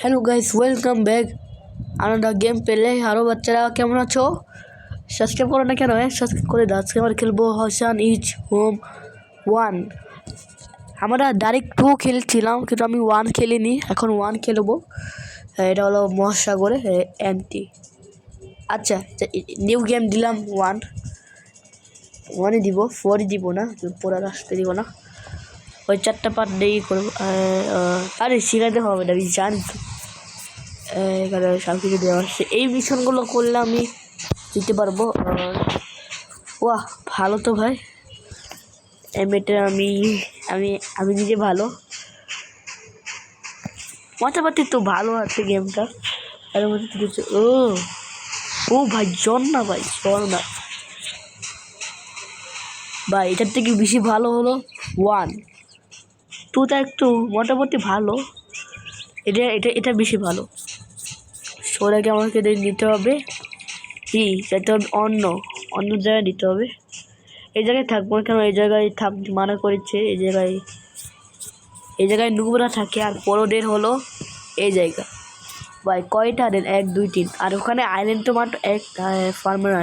Hello guys, welcome back another game পেলে। আরও বাচ্চারা কেমন আছো? সাবস্ক্রাইব করো না কেন? সাবস্ক্রাইব করে দাও। আজকে আমরা খেলবো হাসান ইজ হোম 1। আমরা ডাইরেক্ট 2 খেলছিলাম, কিন্তু আমি 1 খেলিনি। এখন 1 খেলবো। এটা হলো মহাসাগরে অ্যান্টি। আচ্ছা, নিউ গেম দিলাম 1ই দিব, 4ই দিব না, পুরো রাস্তা দিব না। ওই 4টা পার্ট দিয়েই করবো। আরে শিখাতে হবে না, আমি জানি তো। এখানে সব কিছু দেওয়া হচ্ছে। এই মিশনগুলো করলে আমি দিতে পারবো। ওয়াহ, ভালো তো ভাই। এমএটা আমি আমি আমি নিজে ভালো মোটামুটি তো ভালো আছে গেমটা। এর মধ্যে কিছু ও ভাই, জন না ভাই, জন না ভাই, এটার থেকে বেশি ভালো হলো 1। 2টা একটু মোটামুটি ভালো, এটা এটা এটা বেশি ভালো। সোরাকে আমাকে নিতে হবে কি, যেতে হবে অন্য জায়গায় নিতে হবে। এই জায়গায় থাকবো কেন? এই জায়গায় মানা করেছে। এই জায়গায় নুবরা থাকে, আর বড়দের হলো এই জায়গা। ভাই কয়টা দেন? 1 2 3। আর ওখানে আইল্যান্ড তো মাত্র এক ফার্মার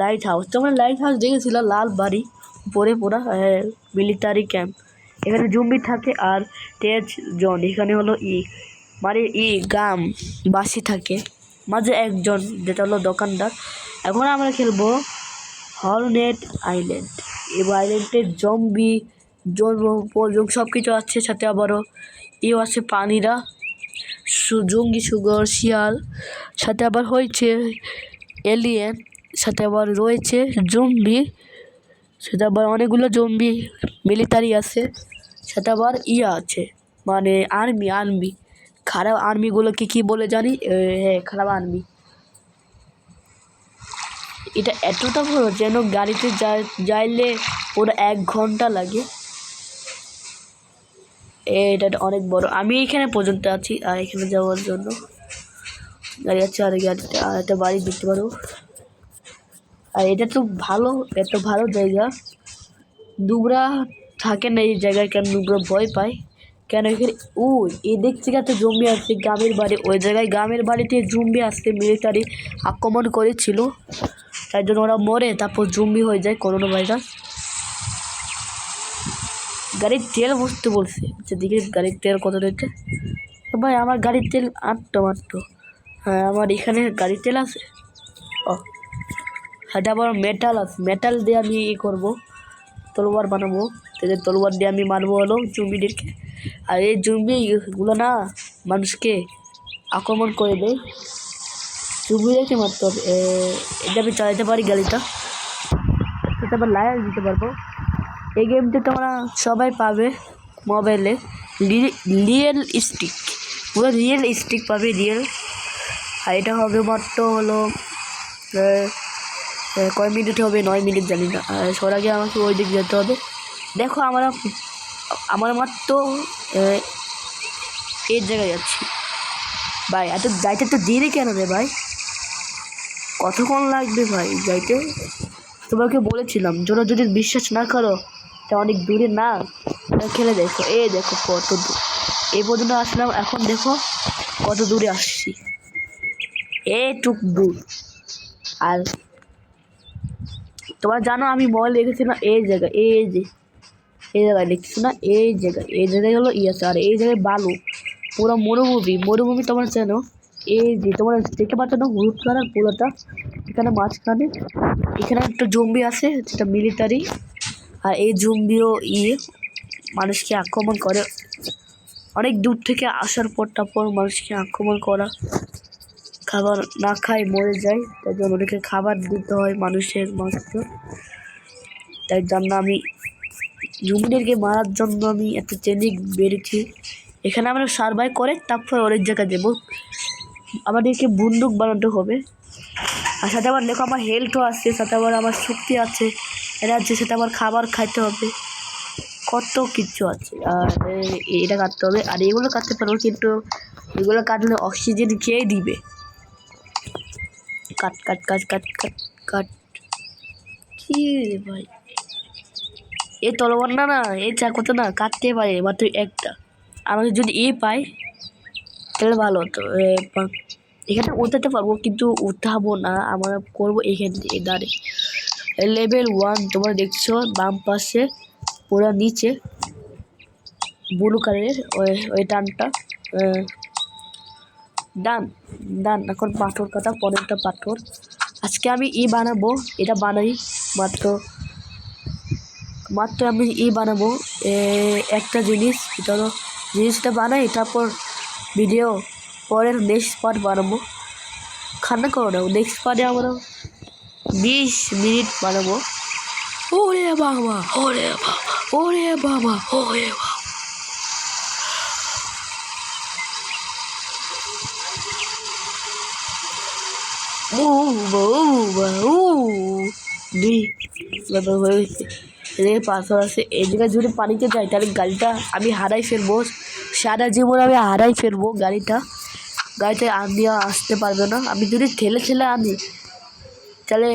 লাইট হাউস। তোমরা লাইট হাউস দেখেছিল? লাল বাড়ি পরে পুরা মিলিটারি ক্যাম্প। এখানে জম্বি থাকে আর তেজ জন। এখানে হলো মানে গ্রাম বাসি থাকে, মাঝে একজন যেটা হলো দোকানদার। এখন আমরা খেলবো হর্নেট আইল্যান্ড। এই আইল্যান্ডের জম্বি সব কিছু আছে, সাথে আবারও আছে পানিরা, জঙ্গি সুগর শিয়াল, সাথে আবার হয়েছে এলিয়েন, সাথে আবার রয়েছে জম্বি, সাথে আবার অনেকগুলো জম্বি মিলিটারি আছে, সাথে আবার আছে মানে আর্মি। খারাপ আর্মিগুলোকে কি বলে জানি? হ্যাঁ, খারাপ আর্মি। এটা এতটা বড় যেন গাড়িতে যাইলে পুরো 1 ঘন্টা লাগে। এটা অনেক বড়। আমি এখানে পর্যন্ত আছি, আর এখানে যাওয়ার জন্য গাড়ি আছে। আর গাড়িতে আর একটা বাড়ি দেখতে পারো। আর এটা তো ভালো, এত ভালো জায়গা। নুবরা থাকে না এই জায়গায়, কেন নুবরা ভয় পায় কেন? এখানে এই দেখছি এত জম্বি আসছে গ্রামের বাড়ি। ওই জায়গায় গ্রামের বাড়িতে জম্বি আসছে, মিলিটারি আক্রমণ করেছিল, তাই জন্য ওরা মরে, তারপর জম্বি হয়ে যায় করোনা ভাইরাস। গাড়ির তেল বসতে বলছে। আচ্ছা দেখি গাড়ির তেল কত রয়েছে। ভাই আমার গাড়ির তেল 8টা মাত্র। হ্যাঁ, আমার এখানে গাড়ির তেল আছে। হ্যাঁ, আবার মেটাল আছে। মেটাল দিয়ে আমি করবো, তলোয়ার বানাবো। তাদের তলোয়ার দিয়ে আমি মারবো হলো জম্বিদেরকে। আর এই জম্বিগুলো না মানুষকে আক্রমণ করে দেয়। জম্বিদেরকে মারতে হবে। এটা আমি চালাতে পারি গাড়িটা, তাতে আবার লাইট দিতে পারবো। এই গেমটা তোমরা সবাই পাবে মোবাইলে, রিয়েল স্টিক, পুরো রিয়েল স্টিক পাবে, রিয়েল। আর এটা হবে মাত্র হলো কয় মিনিট হবে? 9 মিনিট, জানি না। সবার আগে আমাকে ওই দিক যেতে হবে। দেখো আমার মাত্র এই জায়গায় যাচ্ছি। ভাই এত যাইতে তো দেরি কেন রে ভাই? কতক্ষণ লাগবে ভাই যাইতে? তোমাকে বলেছিলাম, তোমরা যদি বিশ্বাস না করো, তা অনেক দূরে না, খেলে দেখো। দেখো কত দূর, এই পর্যন্ত আসলাম। এখন দেখো কত দূরে আসছি, এইটুক দূর। আর তোমরা জানো আমি মোবাইল দেখেছিলাম এই জায়গায়, এই জায়গায় দেখছো না? এই জায়গায় হলো আছে। আর এই জায়গায় বালু, পুরো মরুভূমি তোমরা জানো। তোমরা দেখতে পাচ্ছ না হলুদ কালার পুরোটা? এখানে মাঝখানে এখানে একটা জম্বি আছে, যেটা মিলিটারি। আর এই জম্বিও মানুষকে আক্রমণ করে। অনেক দূর থেকে আসার পর তারপর মানুষকে আক্রমণ করা, খাবার না খায় মরে যায়, তাই জন্য ওদেরকে খাবার দিতে হয় মানুষের মাংস। তাই জন্য আমি জম্বিদেরকে মারার জন্য আমি একটা ট্রেনিং বেড়েছি। এখানে আমরা সার্ভাইভ করে তারপর অনেক জায়গায় দেবো। আমাদেরকে বন্দুক বানাতে হবে। আর সাথে আবার দেখো আমার হেলথও আছে, সাথে আবার আমার শক্তি আছে, এনার্জি, সাথে আবার খাবার খাইতে হবে, কত কিছু আছে। আর এটা কাটতে হবে। আর এগুলো কাটতে পারবো, কিন্তু এগুলো কাটলে অক্সিজেন খেয়ে দিবে। কাট কাট কাট কাট কাট কাট। কি রে ভাই, এই তলোয়ার না এই চাকুতে না কাটতে পারে মাত্র একটা। আমাকে যদি পাই, তাহলে ভালো হতো। এখানে উঠাতে পারবো কিন্তু উঠাবো না, আমরা করবো এখান থেকে দাঁড়িয়ে। লেভেল 1 তোমরা দেখছো বাম পাশে পুরো নিচে ব্লু কালারের ওই টানটা ডান ডান। এখন পাথর কাটা, পরেরটা পাথর। আজকে আমি বানাবো, এটা বানাই মাত্র আমি বানাবো একটা জিনিস। এটা হলো জিনিসটা বানাই, তারপর ভিডিও পরের নেক্সট পার্ট বানাবো। খান্না করো না, নেক্সট পার্টে আমরা 20 মিনিট বানাবো। ওরে বাবা, ওরে বাবা, ওরে বাবা, ওরে বাবা। পাথর আছে এই জায়গায়। যদি পানিতে যাই তাহলে গাড়িটা আমি হারাই ফেলবো, সারা জীবন আমি হারাই ফেলবো গাড়িটা নিয়ে আসতে পারবে না। আমি যদি ঠেলে আনি তাহলে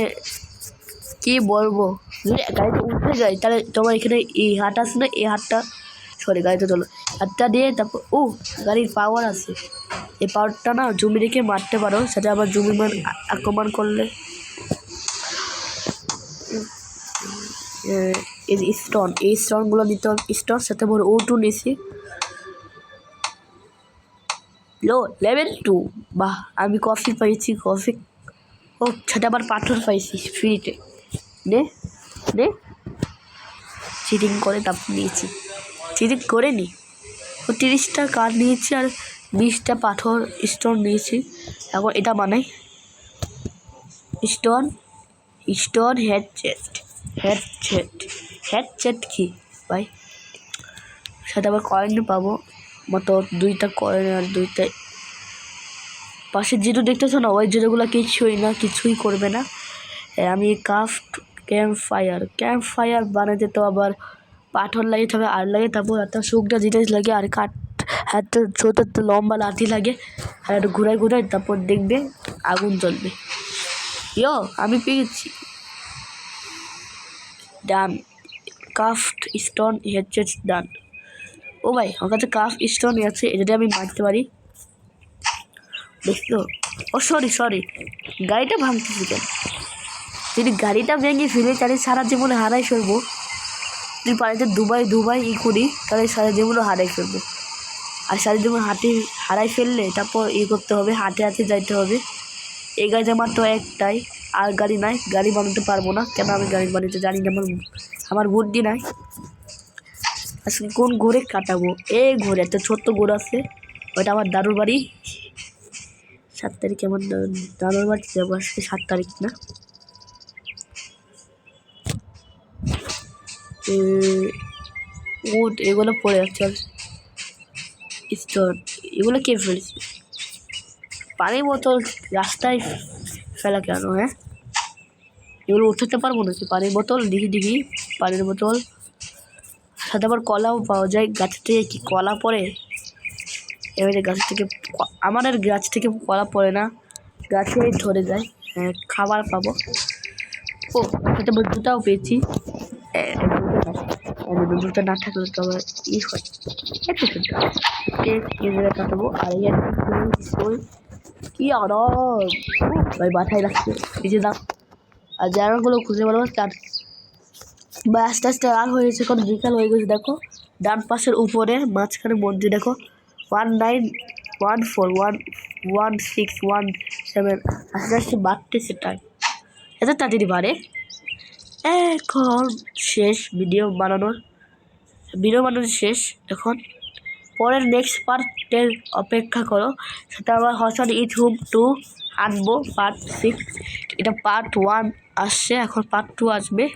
কি বলবো, যদি গাড়িতে উঠতে যাই তাহলে তোমার এখানে এই হাট আছে না, এই হাটটা গাড়িতে চলো হাতটা দিয়ে তারপর গাড়ির পাওয়ার আছে, এই পাওয়ারটা না জমি রেখে মারতে পারো, সেটা আবার জমি মান আক্রমণ করলে। এই স্টোনগুলো নিতে হবে, স্টোন সাথে বড় O2 নিয়েছি। লেভেল 2, বাহ আমি কফি পাইছি, কফি। সেটা আবার পাথর পাইছি ফ্রিতে। নে চিটিং করে তারপর নিয়েছি, চিটিং করে নি। 30টা কাঠ নিয়েছি আর 20টা পাথর স্টোন নিয়েছি। এখন এটা বানাই, স্টোন হেড চেস্ট কি ভাই, সাথে আবার কয়েন পাবো মতো 2টা কয়েন আর 2টা। পাশে যেটা দেখতেছো না, ওই যেগুলো কিছুই করবে না। আমি ক্যাম্প ফায়ার বানাতে তো আবার পাথর লাগে, তবে আর লাগে, তারপর একটা শুকনা জিনিস লাগে, আর কাঠ একটা ছোট একটা লম্বা লাঠি লাগে, আর একটু ঘুরাই তারপর দেখবে আগুন জ্বলবে। আমি পেয়েছি ডান, কাফট স্টোন হেডসেট ডান। ও ভাই আমার কাছে কাফ স্টোন আছে, এটাতে আমি মারতে পারি, দেখছো? সরি গাড়িটা ভাঙতেছি কেন? যদি গাড়িটা ভেঙে ফেলে তাহলে সারা জীবনে হারাই ফেলবো। যদি পানিতে দুবাই করি তাহলে সারা জীবনে হারাই ফেলবো। আর সারা জীবন হারাই ফেললে তারপর করতে হবে, হাতে যাইতে হবে। এই গাড়িটা আমার তো একটাই, আর গাড়ি নাই, গাড়ি বানাতে পারবো না। কেন আমি গাড়ি বানাতে জানি না, আমার বুদ্ধি নাই। আজকে কোন ঘরে কাটাবো? এই ঘরে একটা ছোট্ট ঘর আছে, ওইটা আমার দাদুর বাড়ি। 7 তারিখে আমার দাদুর বাড়ি যাবো, আজকে 7 তারিখ না। এগুলো পড়ে যাচ্ছে, স্টোন এগুলো কে ফেলেছে? পানির বোতল রাস্তায় ফেলা কেন? এগুলো উঠাতে পারবো নাকি? পানির বোতল দেখি পানির বোতল, সাথে আবার কলাও পাওয়া যায় গাছ থেকে। কি কলা পড়ে? এবারে গাছ থেকে আমাদের গাছ থেকে কলা পড়ে না, গাছে ধরে যায়। খাবার পাবো। সাথে জুতাও পেয়েছি। জুতা না থাকলে তো আবার হয় কাটাবো। আর কি আরাম ভাই, মাথায় রাখছে নিচে দাম। আর জায়গাগুলো খুঁজে পারবো তার বা আস্তে আর হয়েছে, কারণ বিকাল হয়ে গেছে। দেখো ডান পাশের উপরে মাঝখানে মন্দির দেখো, 1914116117। আস্তে বাড়তেছে টাইম, এত তাড়াতাড়ি বাড়ে। এখন শেষ ভিডিও বানানো শেষ। এখন পরের নেক্সট পার্টের অপেক্ষা করো, সেটা আবার হসান ইউটিউব 2 আনবো, পার্ট 6। এটা পার্ট 1 আসছে, এখন পার্ট 2 আসবে।